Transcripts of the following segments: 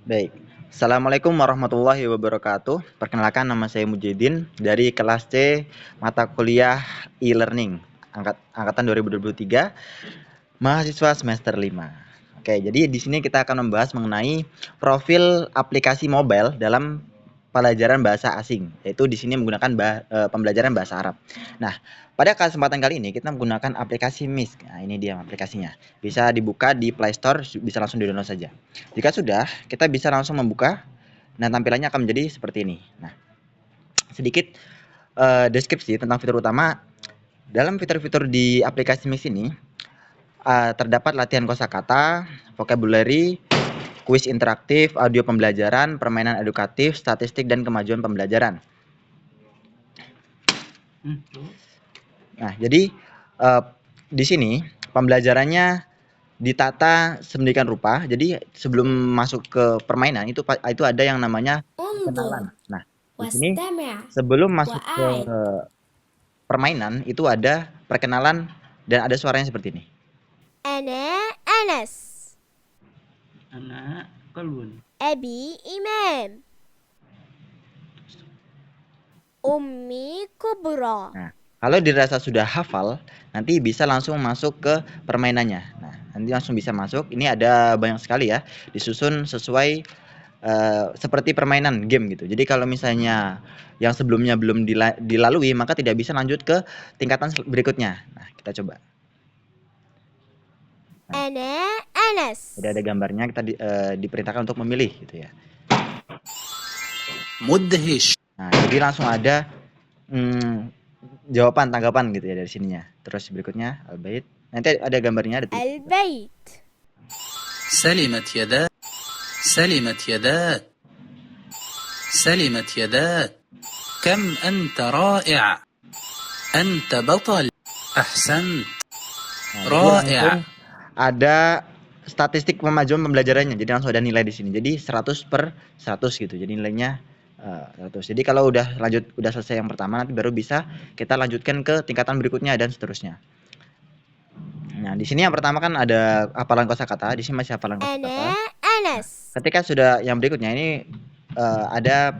Baik. Assalamualaikum warahmatullahi wabarakatuh. Perkenalkan, nama saya Mujidin dari kelas C mata kuliah e-learning angkatan 2023, mahasiswa semester 5. Oke, jadi di sini kita akan membahas mengenai profil aplikasi mobile dalam pelajaran bahasa asing, yaitu di sini menggunakan pembelajaran bahasa Arab. Nah, pada kesempatan kali ini kita menggunakan aplikasi MIS. Nah, ini dia aplikasinya. Bisa dibuka di Play Store, bisa langsung di-download saja. Jika sudah, kita bisa langsung membuka. Nah, tampilannya akan menjadi seperti ini. Nah, sedikit deskripsi tentang fitur utama. Dalam fitur-fitur di aplikasi MIS ini terdapat latihan kosakata, vocabulary, kuis interaktif, audio pembelajaran, permainan edukatif, statistik, dan kemajuan pembelajaran. Nah, jadi di sini pembelajarannya ditata sedemikian rupa. Jadi sebelum masuk ke permainan itu ada yang namanya انظر perkenalan. Nah, di sini واستمع sebelum masuk ke وأعد. permainan itu ada perkenalan dan ada suaranya seperti ini. أنا أنس. أنا قلب. أبي إمام. أمي كبرى. Nah, kalau dirasa sudah hafal, nanti bisa langsung masuk ke permainannya. Nah, nanti langsung bisa masuk. Ini ada banyak sekali ya, disusun sesuai seperti permainan game gitu. Jadi kalau misalnya yang sebelumnya belum dilalui, maka tidak bisa lanjut ke tingkatan berikutnya. Nah, kita coba. أنا أنس. Jadi ada gambarnya, kita diperintahkan untuk memilih gitu ya. مدهش. Nah, jadi langsung ada jawaban, tanggapan gitu ya dari sininya. Terus berikutnya Al-Bait. Nanti ada gambarnya, ada tulisan. البيت. سلمت يداك. سلمت يداك. سلمت يداك. كم أنت رائع. أنت بطل. أحسنت. Nah, رائع. ada statistik kemajuan pembelajarannya. Jadi langsung ada nilai di sini. Jadi 100/100 gitu. Jadi nilainya 100. Jadi kalau udah selesai yang pertama, nanti baru bisa kita lanjutkan ke tingkatan berikutnya dan seterusnya. Nah, di sini yang pertama kan ada hafalan kosakata. Di sini masih hafalan أنا kosakata. أنس. Ketika sudah yang berikutnya ini ada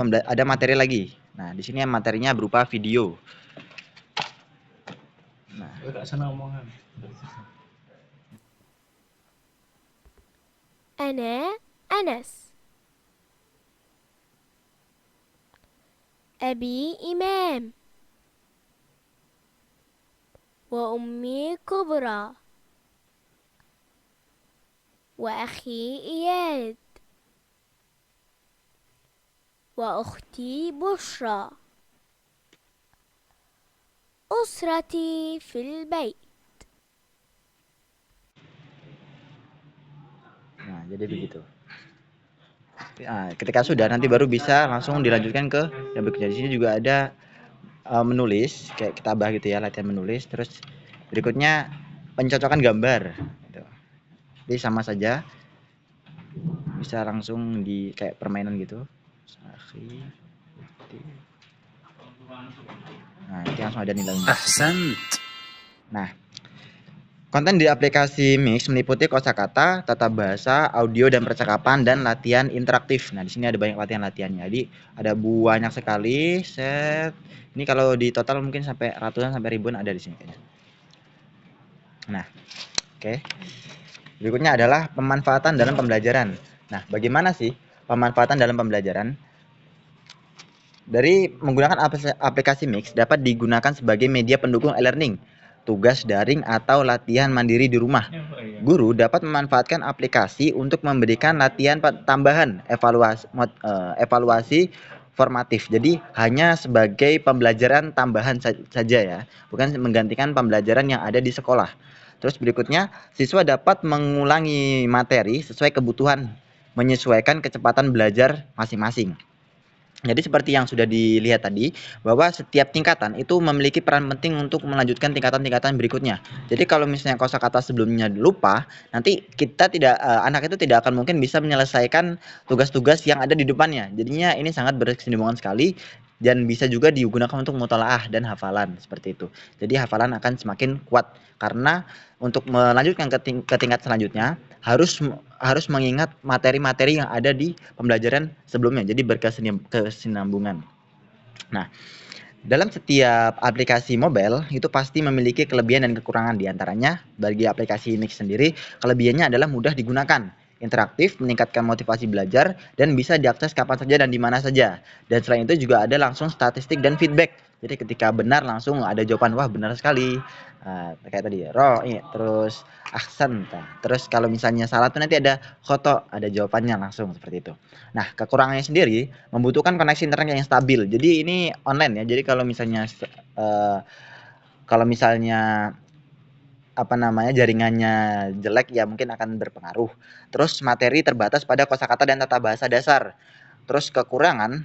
materi lagi. Nah, di sini materinya berupa video. Nah, أنا أنس. أبي إمام. وأمي كبرى. وأخي إياد. وأختي بشرى. أسرتي في البيت. nah jadi begitu. Nah, ketika sudah, nanti baru bisa langsung dilanjutkan ke yang berikutnya. Di sini juga ada menulis, kayak kitabah gitu ya, latihan menulis. Terus berikutnya pencocokan gambar gitu. Jadi sama saja, bisa langsung di kayak permainan gitu. Nah, nanti langsung ada nilainya. أحسنت. Nah, konten di aplikasi Mix meliputi kosakata, tata bahasa, audio dan percakapan, dan latihan interaktif. Nah, di sini ada banyak latihan-latihannya. Jadi ada banyak sekali set. Ini kalau di total mungkin sampai ratusan sampai ribuan ada di sini kayaknya. Nah, oke. Berikutnya adalah pemanfaatan dalam pembelajaran. Nah, bagaimana sih pemanfaatan dalam pembelajaran? Dari menggunakan aplikasi Mix dapat digunakan sebagai media pendukung e-learning, tugas daring atau latihan mandiri di rumah. Guru dapat memanfaatkan aplikasi untuk memberikan latihan tambahan, evaluasi formatif. Jadi hanya sebagai pembelajaran tambahan saja ya, bukan menggantikan pembelajaran yang ada di sekolah. Terus berikutnya, siswa dapat mengulangi materi sesuai kebutuhan, menyesuaikan kecepatan belajar masing-masing. Jadi seperti yang sudah dilihat tadi, bahwa setiap tingkatan itu memiliki peran penting untuk melanjutkan tingkatan-tingkatan berikutnya. Jadi kalau misalnya kosakata sebelumnya lupa, nanti anak itu tidak akan mungkin bisa menyelesaikan tugas-tugas yang ada di depannya. Jadinya ini sangat berkesinambungan sekali. dan bisa juga digunakan untuk mutolaah dan hafalan seperti itu. Jadi hafalan akan semakin kuat karena untuk melanjutkan ke tingkat selanjutnya harus mengingat materi-materi yang ada di pembelajaran sebelumnya. Jadi berkesinambungan. Nah, dalam setiap aplikasi mobile itu pasti memiliki kelebihan dan kekurangan. Di antaranya bagi aplikasi Mix sendiri, kelebihannya adalah mudah digunakan, interaktif, meningkatkan motivasi belajar, dan bisa diakses kapan saja dan di mana saja. Dan selain itu juga ada langsung statistik dan feedback. Jadi ketika benar langsung ada jawaban, wah benar sekali. Kayak tadi terus aksen. Terus kalau misalnya salah tuh nanti ada foto, ada jawabannya langsung seperti itu. Nah, kekurangannya sendiri membutuhkan koneksi internet yang stabil. Jadi ini online ya. Jadi kalau misalnya apa namanya jaringannya jelek ya mungkin akan berpengaruh. Terus materi terbatas pada kosakata dan tata bahasa dasar. Terus kekurangan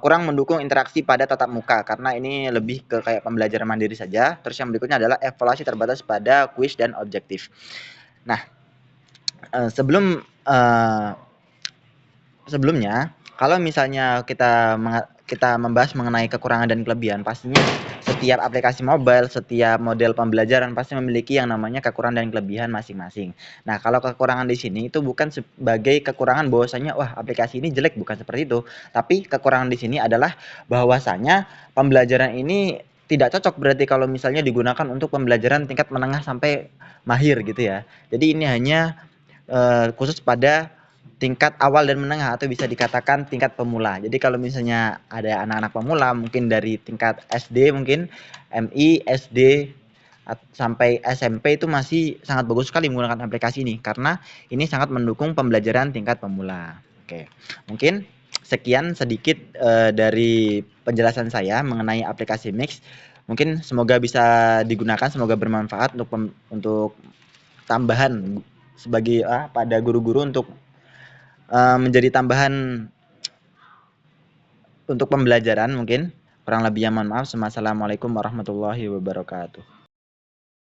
kurang mendukung interaksi pada tatap muka karena ini lebih ke kayak pembelajaran mandiri saja. Terus yang berikutnya adalah evaluasi terbatas pada kuis dan objektif. Nah, sebelumnya kalau misalnya kita membahas mengenai kekurangan dan kelebihan, pastinya setiap aplikasi mobile, setiap model pembelajaran pasti memiliki yang namanya kekurangan dan kelebihan masing-masing. Nah, kalau kekurangan di sini itu bukan sebagai kekurangan bahwasanya wah aplikasi ini jelek, bukan seperti itu. Tapi kekurangan di sini adalah bahwasanya pembelajaran ini tidak cocok berarti kalau misalnya digunakan untuk pembelajaran tingkat menengah sampai mahir gitu ya. Jadi ini hanya khusus pada tingkat awal dan menengah atau bisa dikatakan tingkat pemula. Jadi kalau misalnya ada anak-anak pemula mungkin dari tingkat SD mungkin MI, SD sampai SMP itu masih sangat bagus sekali menggunakan aplikasi ini karena ini sangat mendukung pembelajaran tingkat pemula. Oke. Mungkin sekian sedikit dari penjelasan saya mengenai aplikasi Mix. Mungkin semoga bisa digunakan, semoga bermanfaat untuk tambahan sebagai pada guru-guru untuk menjadi tambahan untuk pembelajaran mungkin. Kurang lebihnya mohon maaf. Wassalamualaikum warahmatullahi wabarakatuh.